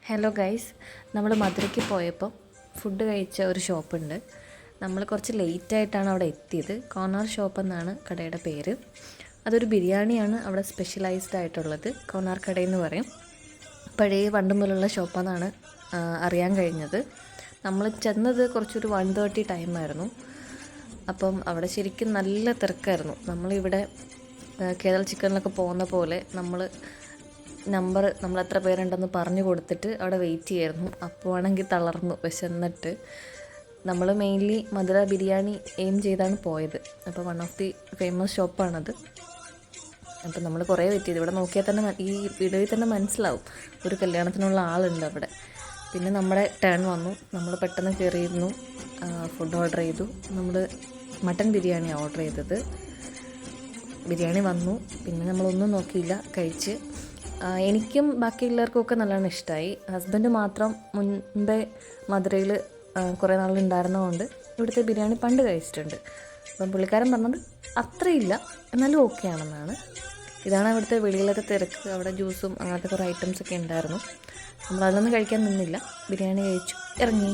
Hello guys, നമ്മൾ മധുരയ്ക്ക് പോയപ്പോൾ food കഴിച്ച ഒരു ഷോപ്പുണ്ട്. നമ്മൾ കുറച്ച് ലേറ്റായിട്ടാണ് അവിടെ എത്തിയത്. കോർണർ ഷോപ്പ് എന്നാണ് കടയുടെ പേര്. അതൊരു ബിരിയാണിയാണ് അവിടെ സ്പെഷ്യലൈസ്ഡ് ആയിട്ടുള്ളത്. കോർണർ കടയെന്ന് പറയും. പഴയ പണ്ട് മുതലുള്ള ഷോപ്പാണെന്നാണ് അറിയാൻ കഴിഞ്ഞത്. നമ്മൾ ചെന്നത് കുറച്ചൊരു 1:30 ടൈമായിരുന്നു. അപ്പം അവിടെ ശരിക്കും നല്ല തിരക്കായിരുന്നു. നമ്മളിവിടെ കേരള ചിക്കനിലൊക്കെ പോകുന്ന പോലെ നമ്മൾ എത്ര പേരുണ്ടെന്ന് പറഞ്ഞു കൊടുത്തിട്ട് അവിടെ വെയിറ്റ് ചെയ്യായിരുന്നു. അപ്പോൾ ആണെങ്കിൽ തളർന്നു വിശന്നിട്ട്. നമ്മൾ മെയിൻലി മധുര ബിരിയാണി എയിം ചെയ്താണ് പോയത്. അപ്പോൾ വൺ ഓഫ് ദി ഫേമസ് ഷോപ്പാണത്. അപ്പോൾ നമ്മൾ കുറേ വെയിറ്റ് ചെയ്തു. ഇവിടെ നോക്കിയാൽ തന്നെ ഈ വീഡിയോയിൽ തന്നെ മനസ്സിലാവും ഒരു കല്യാണത്തിനുള്ള ആളുണ്ട് അവിടെ. പിന്നെ നമ്മുടെ ടേൺ വന്നു. നമ്മൾ പെട്ടെന്ന് കയറിയിരുന്നു. ഫുഡ് ഓർഡർ ചെയ്തു. നമ്മൾ മട്ടൻ ബിരിയാണിയാണ് ഓർഡർ ചെയ്തത്. ബിരിയാണി വന്നു. പിന്നെ നമ്മളൊന്നും നോക്കിയില്ല, കഴിച്ച്. എനിക്കും ബാക്കിയുള്ളവർക്കും ഒക്കെ നല്ലോണം ഇഷ്ടമായി. ഹസ്ബൻഡ് മാത്രം മുൻപേ മധുരയിൽ കുറേ നാളുണ്ടായിരുന്നതുകൊണ്ട് ഇവിടുത്തെ ബിരിയാണി പണ്ട് കഴിച്ചിട്ടുണ്ട്. അപ്പം പുള്ളിക്കാരൻ പറഞ്ഞത് അത്രയില്ല, എന്നാലും ഓക്കെ ആണെന്നാണ്. ഇതാണ് അവിടുത്തെ വെളിയിലത്തെ തിരക്ക്. അവിടെ ജ്യൂസും അങ്ങനത്തെ കുറേ ഐറ്റംസൊക്കെ ഉണ്ടായിരുന്നു. നമ്മളതൊന്നും കഴിക്കാൻ നിന്നില്ല, ബിരിയാണി കഴിച്ചു ഇറങ്ങി.